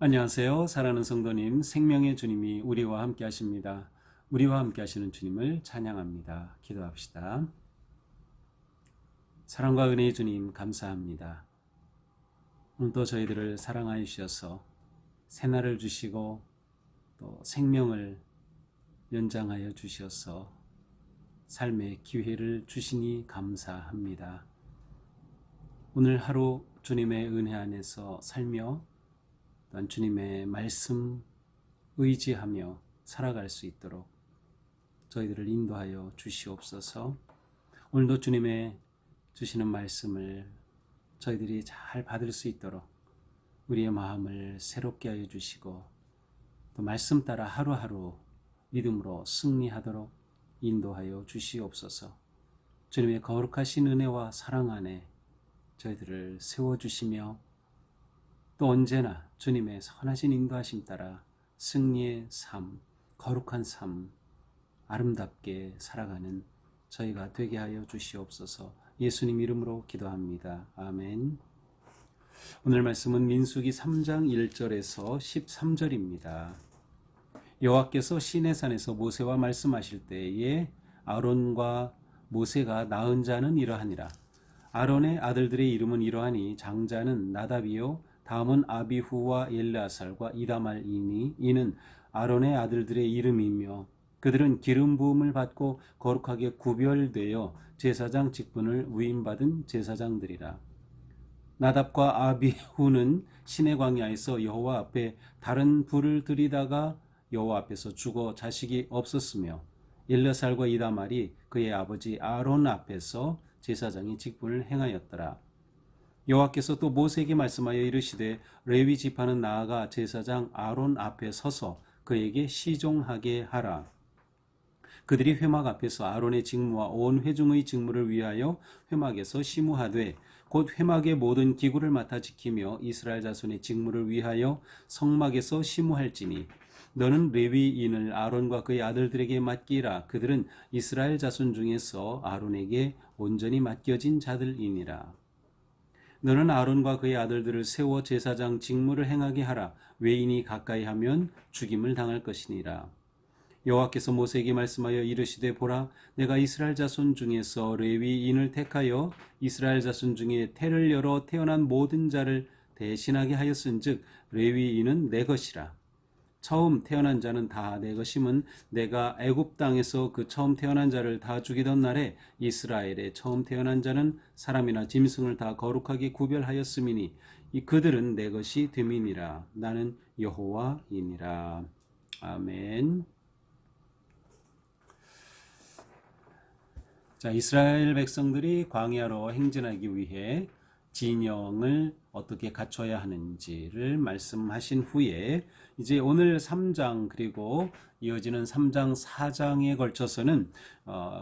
안녕하세요. 사랑하는 성도님, 생명의 주님이 우리와 함께 하십니다. 우리와 함께 하시는 주님을 찬양합니다. 기도합시다. 사랑과 은혜의 주님 감사합니다. 오늘도 저희들을 사랑하여 주셔서 새날을 주시고 또 생명을 연장하여 주셔서 삶의 기회를 주시니 감사합니다. 오늘 하루 주님의 은혜 안에서 살며 또한 주님의 말씀 의지하며 살아갈 수 있도록 저희들을 인도하여 주시옵소서. 오늘도 주님의 주시는 말씀을 저희들이 잘 받을 수 있도록 우리의 마음을 새롭게 하여 주시고 또 말씀 따라 하루하루 믿음으로 승리하도록 인도하여 주시옵소서. 주님의 거룩하신 은혜와 사랑 안에 저희들을 세워주시며 또 언제나 주님의 선하신 인도하심 따라 승리의 삶, 거룩한 삶, 아름답게 살아가는 저희가 되게 하여 주시옵소서. 예수님 이름으로 기도합니다. 아멘. 오늘 말씀은 민수기 3장 1절에서 13절입니다. 여호와께서 시내산에서 모세와 말씀하실 때에 아론과 모세가 낳은 자는 이러하니라. 아론의 아들들의 이름은 이러하니 장자는 나답이요 다음은 아비후와 엘르아살과 이다말이니 이는 아론의 아들들의 이름이며 그들은 기름 부음을 받고 거룩하게 구별되어 제사장 직분을 위임받은 제사장들이라. 나답과 아비후는 시내 광야에서 여호와 앞에 다른 불을 들이다가 여호와 앞에서 죽어 자식이 없었으며 엘르아살과 이다말이 그의 아버지 아론 앞에서 제사장의 직분을 행하였더라. 여호와께서 또 모세에게 말씀하여 이르시되 레위 지파는 나아가 제사장 아론 앞에 서서 그에게 시종하게 하라. 그들이 회막 앞에서 아론의 직무와 온 회중의 직무를 위하여 회막에서 시무하되 곧 회막의 모든 기구를 맡아 지키며 이스라엘 자손의 직무를 위하여 성막에서 시무할지니 너는 레위인을 아론과 그의 아들들에게 맡기라. 그들은 이스라엘 자손 중에서 아론에게 온전히 맡겨진 자들이니라. 너는 아론과 그의 아들들을 세워 제사장 직무를 행하게 하라. 외인이 가까이 하면 죽임을 당할 것이니라. 여호와께서 모세에게 말씀하여 이르시되 보라 내가 이스라엘 자손 중에서 레위인을 택하여 이스라엘 자손 중에 태를 열어 태어난 모든 자를 대신하게 하였은즉 레위인은 내 것이라. 처음 태어난 자는 다 내 것임은 내가 애굽 땅에서 그 처음 태어난 자를 다 죽이던 날에 이스라엘의 처음 태어난 자는 사람이나 짐승을 다 거룩하게 구별하였음이니 이 그들은 내 것이 됨이니라. 나는 여호와이니라. 아멘. 자, 이스라엘 백성들이 광야로 행진하기 위해 진영을 어떻게 갖춰야 하는지를 말씀하신 후에 이제 오늘 3장 그리고 이어지는 3장 4장에 걸쳐서는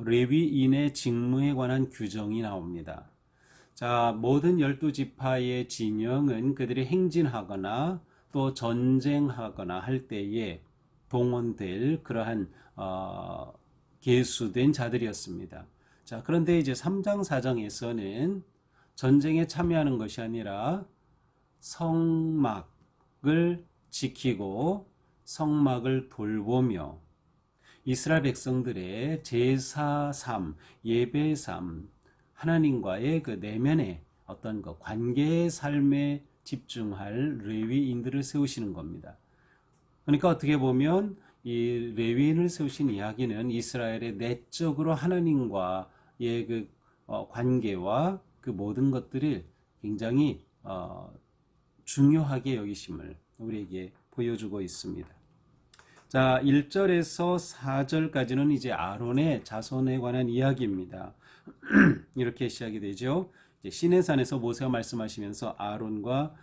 레위인의 직무에 관한 규정이 나옵니다. 자, 모든 12지파의 진영은 그들이 행진하거나 또 전쟁하거나 할 때에 동원될 그러한 계수된 자들이었습니다. 자, 그런데 이제 3장 4장에서는 전쟁에 참여하는 것이 아니라 성막을 지키고 성막을 돌보며 이스라엘 백성들의 제사 삶, 예배 삶, 하나님과의 그 내면의 어떤 그 관계의 삶에 집중할 레위인들을 세우시는 겁니다. 그러니까 어떻게 보면 이 레위인을 세우신 이야기는 이스라엘의 내적으로 하나님과의 그 관계와 그 모든 것들이 굉장히 중요하게 여기심을 우리에게 보여주고 있습니다. 자, 1절에서 4절까지는 이제 아론의 자손에 관한 이야기입니다. 이렇게 시작이 되죠. 이제 시내산에서 모세가 말씀하시면서 아론과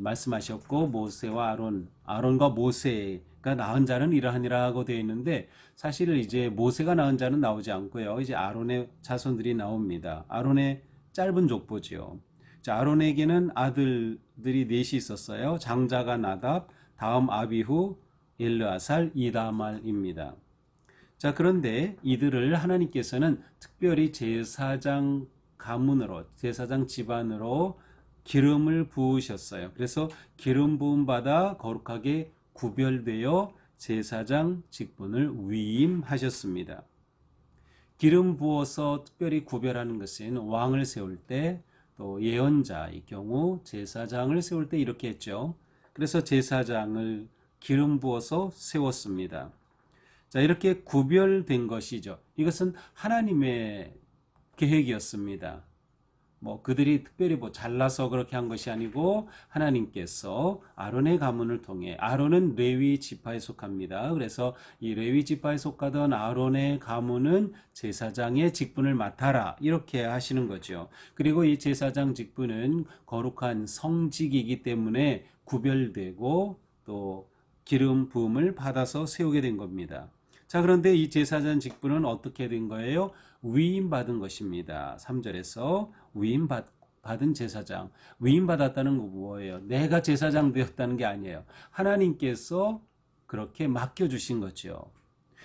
말씀하셨고 모세와 아론과 모세가 낳은 자는 이러하니라 하고 되어 있는데 사실 이제 모세가 낳은 자는 나오지 않고요. 이제 아론의 자손들이 나옵니다. 아론의 짧은 족보지요. 자, 아론에게는 아들들이 넷이 있었어요. 장자가 나답, 다음 아비후, 엘르아살, 이다말입니다. 자, 그런데 이들을 하나님께서는 특별히 제사장 가문으로, 제사장 집안으로 기름을 부으셨어요. 그래서 기름 부음 받아 거룩하게 구별되어 제사장 직분을 위임하셨습니다. 기름 부어서 특별히 구별하는 것은 왕을 세울 때, 또 예언자의 경우 제사장을 세울 때 이렇게 했죠. 그래서 제사장을 기름 부어서 세웠습니다. 자, 이렇게 구별된 것이죠. 이것은 하나님의 계획이었습니다. 그들이 특별히 잘라서 그렇게 한 것이 아니고 하나님께서 아론의 가문을 통해, 아론은 레위 지파에 속합니다. 그래서 이 레위 지파에 속하던 아론의 가문은 제사장의 직분을 맡아라, 이렇게 하시는 거죠. 그리고 이 제사장 직분은 거룩한 성직이기 때문에 구별되고 또 기름 부음을 받아서 세우게 된 겁니다. 자, 그런데 이 제사장 직분은 어떻게 된 거예요? 위임받은 것입니다. 3절에서 위임받은 제사장. 위임받았다는 거 뭐예요? 내가 제사장 되었다는 게 아니에요. 하나님께서 그렇게 맡겨주신 거죠.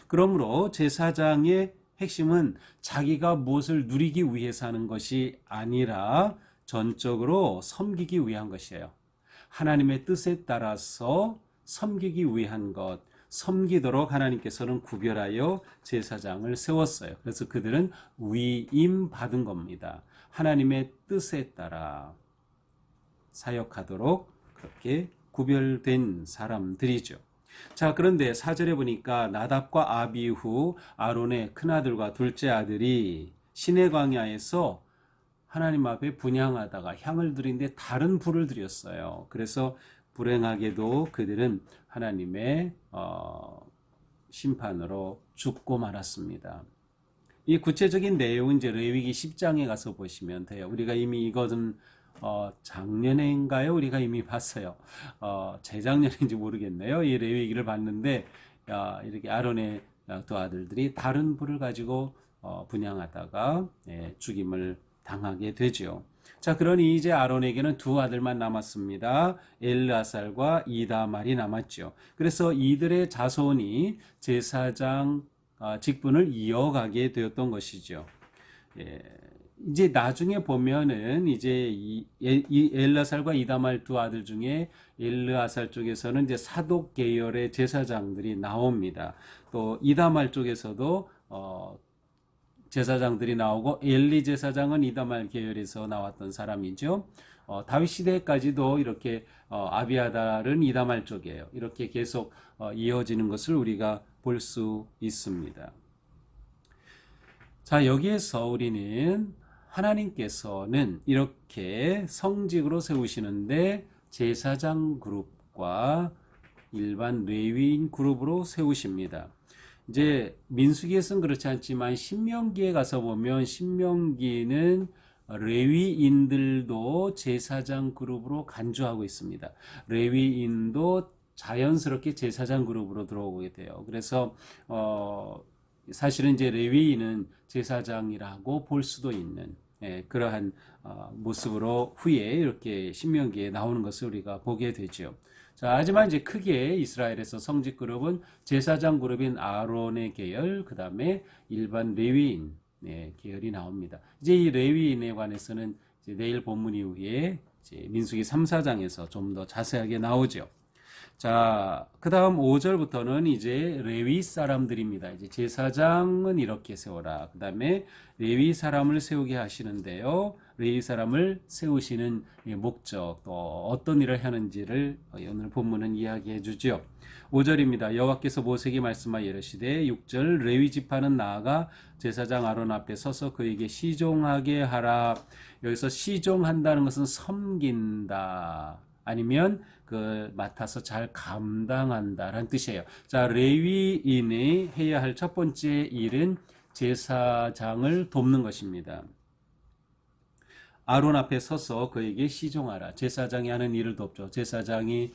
그러므로 제사장의 핵심은 자기가 무엇을 누리기 위해서 하는 것이 아니라 전적으로 섬기기 위한 것이에요. 하나님의 뜻에 따라서 섬기기 위한 것, 섬기도록 하나님께서는 구별하여 제사장을 세웠어요. 그래서 그들은 위임받은 겁니다. 하나님의 뜻에 따라 사역하도록 그렇게 구별된 사람들이죠. 자, 그런데 4절에 보니까 나답과 아비후, 아론의 큰아들과 둘째 아들이 시내 광야에서 하나님 앞에 분향하다가 향을 드리는데 다른 불을 드렸어요. 그래서 불행하게도 그들은 하나님의 심판으로 죽고 말았습니다. 이 구체적인 내용은 이제 레위기 10장에 가서 보시면 돼요. 우리가 이미 이것은 작년인가요? 우리가 이미 봤어요. 재작년인지 모르겠네요. 이 레위기를 봤는데 이렇게 아론의 두 아들들이 다른 불을 가지고 분향하다가 죽임을 당하게 되죠. 자, 그러니 이제 아론에게는 두 아들만 남았습니다. 엘르아살과 이다말이 남았죠. 그래서 이들의 자손이 제사장 직분을 이어가게 되었던 것이죠. 이제 나중에 보면은 이제 이 엘르아살과 이다말 두 아들 중에 엘르아살 쪽에서는 이제 사독 계열의 제사장들이 나옵니다. 또 이다말 쪽에서도 제사장들이 나오고, 엘리 제사장은 이다말 계열에서 나왔던 사람이죠. 다윗 시대까지도 이렇게 아비아달은 이다말 쪽이에요. 이렇게 계속 이어지는 것을 우리가 볼 수 있습니다. 자, 여기에서 우리는 하나님께서는 이렇게 성직으로 세우시는데 제사장 그룹과 일반 레위인 그룹으로 세우십니다. 이제 민수기에서는 그렇지 않지만 신명기에 가서 보면 신명기는 레위인들도 제사장 그룹으로 간주하고 있습니다. 레위인도 자연스럽게 제사장 그룹으로 들어오게 돼요. 그래서 사실은 이제 레위인은 제사장이라고 볼 수도 있는 그러한 모습으로 후에 이렇게 신명기에 나오는 것을 우리가 보게 되죠. 자, 하지만 이제 크게 이스라엘에서 성직 그룹은 제사장 그룹인 아론의 계열, 그 다음에 일반 레위인 계열이 나옵니다. 이제 이 레위인에 관해서는 이제 내일 본문 이후에 이제 민수기 3, 4장에서 좀 더 자세하게 나오죠. 자, 그 다음 5절부터는 이제 레위 사람들입니다. 이제 제사장은 이렇게 세워라. 그 다음에 레위 사람을 세우게 하시는데요. 레위 사람을 세우시는 목적, 또 어떤 일을 하는지를 오늘 본문은 이야기해 주죠. 5절입니다. 여호와께서 모세에게 말씀하여 이르시되 6절 레위 지파는 나아가 제사장 아론 앞에 서서 그에게 시종하게 하라. 여기서 시종한다는 것은 섬긴다. 아니면 맡아서 잘 감당한다라는 뜻이에요. 자, 레위인이 해야 할 첫 번째 일은 제사장을 돕는 것입니다. 아론 앞에 서서 그에게 시종하라. 제사장이 하는 일을 돕죠. 제사장이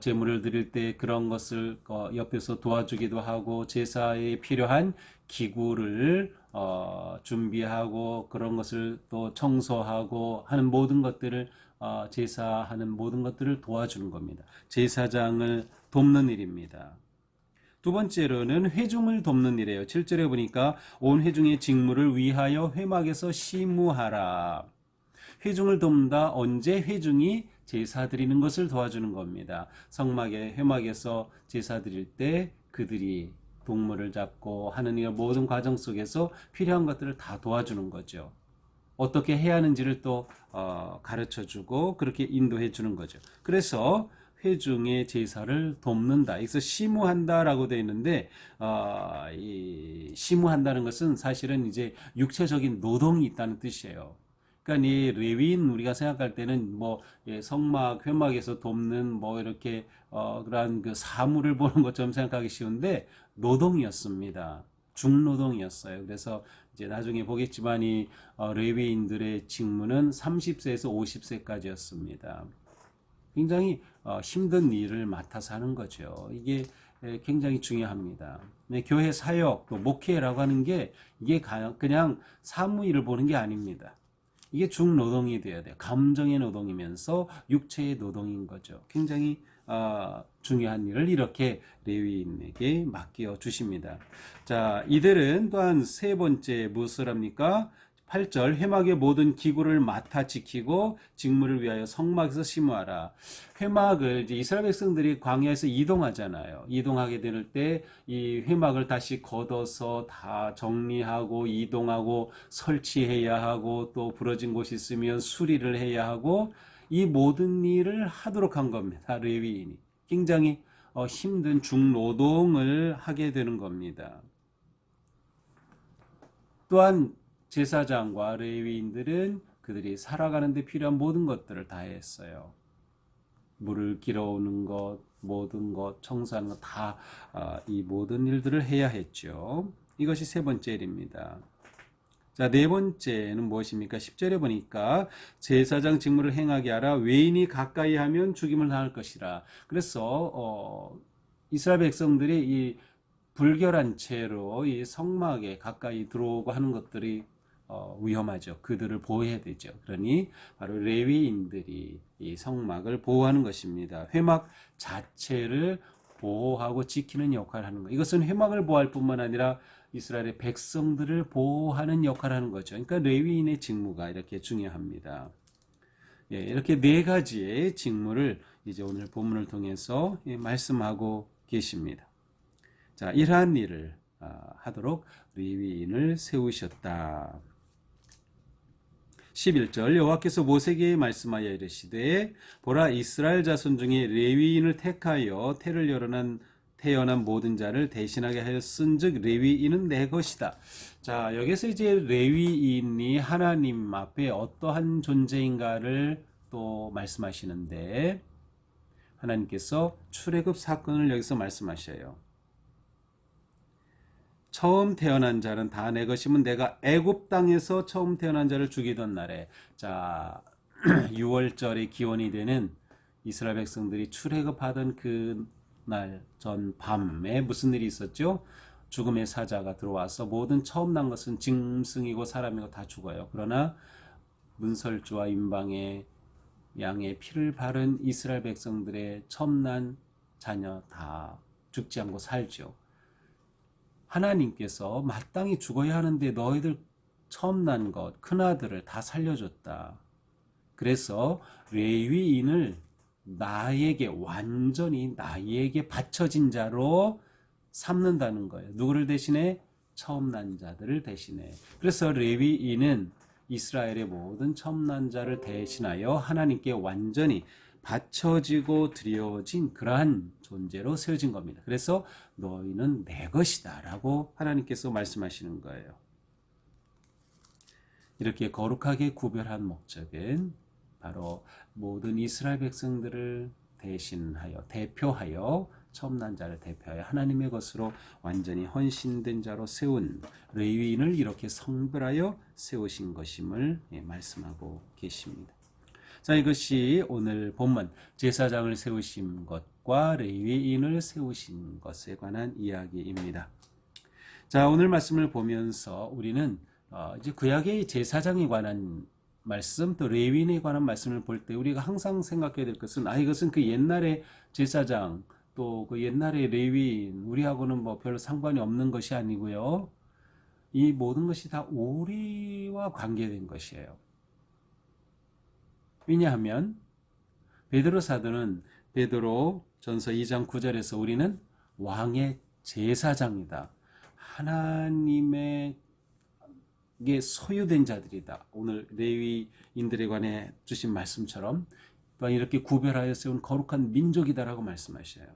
제물을 드릴 때 그런 것을 옆에서 도와주기도 하고, 제사에 필요한 기구를 준비하고, 그런 것을 또 청소하고 하는 모든 것들을 제사하는 모든 것들을 도와주는 겁니다. 제사장을 돕는 일입니다. 두 번째로는 회중을 돕는 일이에요. 7절에 보니까 온 회중의 직무를 위하여 회막에서 시무하라. 회중을 돕는다. 언제? 회중이 제사 드리는 것을 도와주는 겁니다. 성막에 회막에서 제사 드릴 때 그들이 동물을 잡고 하는 이 모든 과정 속에서 필요한 것들을 다 도와주는 거죠. 어떻게 해야 하는지를 또 가르쳐주고 그렇게 인도해 주는 거죠. 그래서 회중의 제사를 돕는다. 여기서 시무한다라고 되어 있는데 이 시무한다는 것은 사실은 이제 육체적인 노동이 있다는 뜻이에요. 그러니까 이 레위인 우리가 생각할 때는 뭐 성막 회막에서 돕는 뭐 이렇게 그러한 그 사물을 보는 것처럼 생각하기 쉬운데 노동이었습니다. 중노동이었어요. 그래서 이제 나중에 보겠지만 이 레위인들의 직무는 30세에서 50세까지였습니다. 굉장히 힘든 일을 맡아서 하는 거죠. 이게 굉장히 중요합니다. 네, 교회 사역, 또 목회라고 하는 게 이게 그냥 사무일을 보는 게 아닙니다. 이게 중노동이 돼야 돼요. 감정의 노동이면서 육체의 노동인 거죠. 굉장히 중요한 일을 이렇게 레위인에게 맡겨 주십니다. 자, 이들은 또한 세 번째 무엇을 합니까? 8절 회막의 모든 기구를 맡아 지키고 직무를 위하여 성막에서 심으하라. 회막을 이제 이스라엘 백성들이 광야에서 이동하잖아요. 이동하게 될 때 이 회막을 다시 걷어서 다 정리하고 이동하고 설치해야 하고 또 부러진 곳이 있으면 수리를 해야 하고 이 모든 일을 하도록 한 겁니다. 레위인이 굉장히 힘든 중노동을 하게 되는 겁니다. 또한 제사장과 레위인들은 그들이 살아가는 데 필요한 모든 것들을 다 했어요. 물을 길어오는 것, 모든 것, 청소하는 것 다 이 모든 일들을 해야 했죠. 이것이 세 번째 일입니다. 자, 네 번째는 무엇입니까? 10절에 보니까 제사장 직무를 행하게 하라. 외인이 가까이 하면 죽임을 당할 것이라. 그래서 이스라엘 백성들이 이 불결한 채로 이 성막에 가까이 들어오고 하는 것들이 위험하죠. 그들을 보호해야 되죠. 그러니 바로 레위인들이 이 성막을 보호하는 것입니다. 회막 자체를 보호하고 지키는 역할을 하는 것. 이것은 회막을 보호할 뿐만 아니라 이스라엘의 백성들을 보호하는 역할을 하는 거죠. 그러니까 레위인의 직무가 이렇게 중요합니다. 예, 이렇게 네 가지의 직무를 이제 오늘 본문을 통해서 말씀하고 계십니다. 자, 이러한 일을 하도록 레위인을 세우셨다. 11절 여호와께서 모세에게 말씀하여 이르시되 보라 이스라엘 자손 중에 레위인을 택하여 태를 태어난 모든 자를 대신하게 하였은즉 레위인은 내 것이다. 자, 여기서 이제 레위인이 하나님 앞에 어떠한 존재인가를 또 말씀하시는데 하나님께서 출애굽 사건을 여기서 말씀하셔요. 처음 태어난 자는 다 내 것이면 내가 애굽 땅에서 처음 태어난 자를 죽이던 날에 자 6월절의 기원이 되는 이스라엘 백성들이 출애굽하던 그 날 전 밤에 무슨 일이 있었죠? 죽음의 사자가 들어와서 모든 처음 난 것은 짐승이고 사람이고 다 죽어요. 그러나 문설주와 임방의 양의 피를 바른 이스라엘 백성들의 처음 난 자녀 다 죽지 않고 살죠. 하나님께서 마땅히 죽어야 하는데 너희들 처음 난 것, 큰아들을 다 살려줬다. 그래서 레위인을 나에게 완전히 나에게 바쳐진 자로 삼는다는 거예요. 누구를 대신해? 처음 난 자들을 대신해. 그래서 레위인은 이스라엘의 모든 처음 난 자를 대신하여 하나님께 완전히 바쳐지고 드려진 그러한 존재로 세워진 겁니다. 그래서 너희는 내 것이다 라고 하나님께서 말씀하시는 거예요. 이렇게 거룩하게 구별한 목적은 바로 모든 이스라엘 백성들을 대신하여 대표하여 처음 난 자를 대표하여 하나님의 것으로 완전히 헌신된 자로 세운 레위인을 이렇게 성별하여 세우신 것임을 말씀하고 계십니다. 자, 이것이 오늘 본문 제사장을 세우신 것과 레위인을 세우신 것에 관한 이야기입니다. 자, 오늘 말씀을 보면서 우리는 이제 구약의 제사장에 관한 말씀 또 레위인에 관한 말씀을 볼 때 우리가 항상 생각해야 될 것은 이것은 그 옛날의 제사장 또 그 옛날의 레위인 우리하고는 뭐 별로 상관이 없는 것이 아니고요. 이 모든 것이 다 우리와 관계된 것이에요. 왜냐하면 베드로 사도는 베드로 전서 2장 9절에서 우리는 왕의 제사장이다. 하나님에게 소유된 자들이다. 오늘 레위인들에 관해 주신 말씀처럼 또한 이렇게 구별하여 세운 거룩한 민족이다라고 말씀하셔요.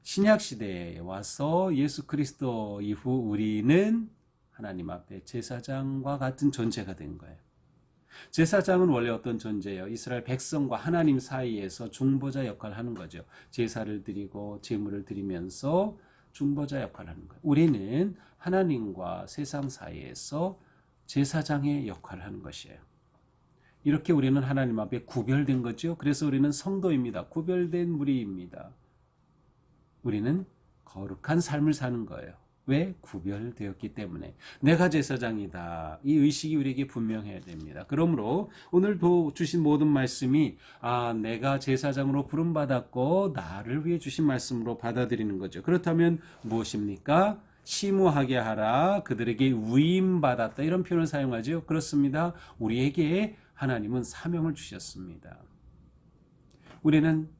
신약 시대에 와서 예수 그리스도 이후 우리는 하나님 앞에 제사장과 같은 존재가 된 거예요. 제사장은 원래 어떤 존재예요? 이스라엘 백성과 하나님 사이에서 중보자 역할을 하는 거죠. 제사를 드리고 제물을 드리면서 중보자 역할을 하는 거예요. 우리는 하나님과 세상 사이에서 제사장의 역할을 하는 것이에요. 이렇게 우리는 하나님 앞에 구별된 거죠. 그래서 우리는 성도입니다. 구별된 무리입니다. 우리는 거룩한 삶을 사는 거예요. 왜? 구별되었기 때문에. 내가 제사장이다. 이 의식이 우리에게 분명해야 됩니다. 그러므로 오늘도 주신 모든 말씀이 내가 제사장으로 부름받았고 나를 위해 주신 말씀으로 받아들이는 거죠. 그렇다면 무엇입니까? 시무하게 하라. 그들에게 위임받았다. 이런 표현을 사용하죠. 그렇습니다. 우리에게 하나님은 사명을 주셨습니다. 우리는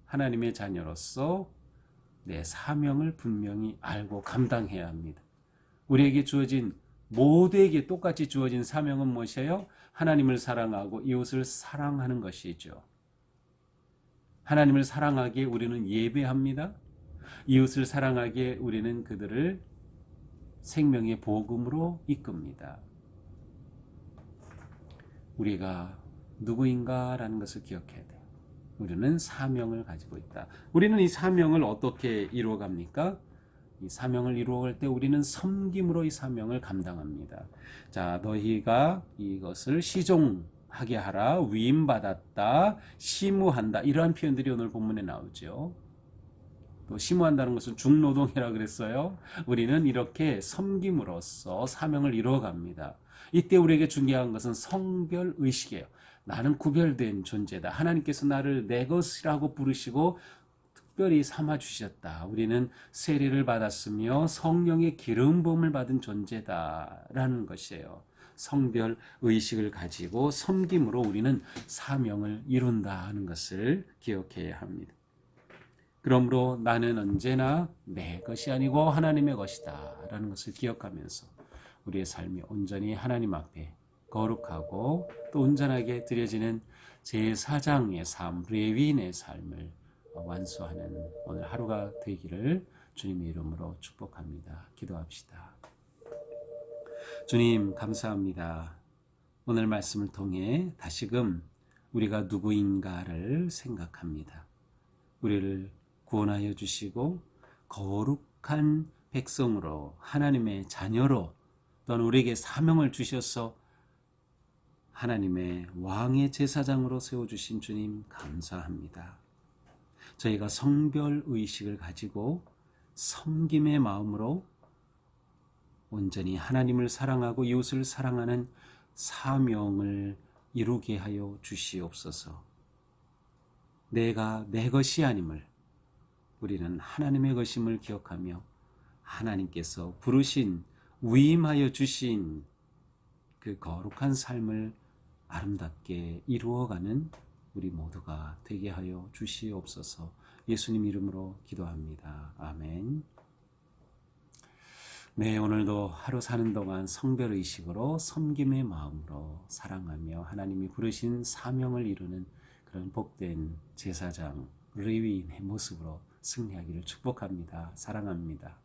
하나님의 자녀로서 내 사명을 분명히 알고 감당해야 합니다. 우리에게 주어진 모두에게 똑같이 주어진 사명은 무엇이에요? 하나님을 사랑하고 이웃을 사랑하는 것이죠. 하나님을 사랑하기에 우리는 예배합니다. 이웃을 사랑하기에 우리는 그들을 생명의 복음으로 이끕니다. 우리가 누구인가라는 것을 기억해야 돼요. 우리는 사명을 가지고 있다. 우리는 이 사명을 어떻게 이루어갑니까? 이 사명을 이루어갈 때 우리는 섬김으로 이 사명을 감당합니다. 자, 너희가 이것을 시종하게 하라, 위임받았다, 시무한다, 이러한 표현들이 오늘 본문에 나오죠. 또 시무한다는 것은 중노동이라고 그랬어요. 우리는 이렇게 섬김으로써 사명을 이루어갑니다. 이때 우리에게 중요한 것은 성별 의식이에요. 나는 구별된 존재다. 하나님께서 나를 내 것이라고 부르시고 특별히 삼아주셨다. 우리는 세례를 받았으며 성령의 기름 부음을 받은 존재다라는 것이에요. 성별 의식을 가지고 섬김으로 우리는 사명을 이룬다 하는 것을 기억해야 합니다. 그러므로 나는 언제나 내 것이 아니고 하나님의 것이다 라는 것을 기억하면서 우리의 삶이 온전히 하나님 앞에 거룩하고 또 온전하게 드려지는 제사장의 삶, 레위인의 삶을 완수하는 오늘 하루가 되기를 주님의 이름으로 축복합니다. 기도합시다. 주님 감사합니다. 오늘 말씀을 통해 다시금 우리가 누구인가를 생각합니다. 우리를 구원하여 주시고 거룩한 백성으로 하나님의 자녀로 또한 우리에게 사명을 주셔서 하나님의 왕의 제사장으로 세워주신 주님 감사합니다. 저희가 성별 의식을 가지고 섬김의 마음으로 온전히 하나님을 사랑하고 이웃을 사랑하는 사명을 이루게 하여 주시옵소서. 내가 내 것이 아님을 우리는 하나님의 것임을 기억하며 하나님께서 부르신 위임하여 주신 그 거룩한 삶을 아름답게 이루어가는 우리 모두가 되게 하여 주시옵소서. 예수님 이름으로 기도합니다. 아멘. 네, 오늘도 하루 사는 동안 성별의식으로 섬김의 마음으로 사랑하며 하나님이 부르신 사명을 이루는 그런 복된 제사장, 레위인의 모습으로 승리하기를 축복합니다. 사랑합니다.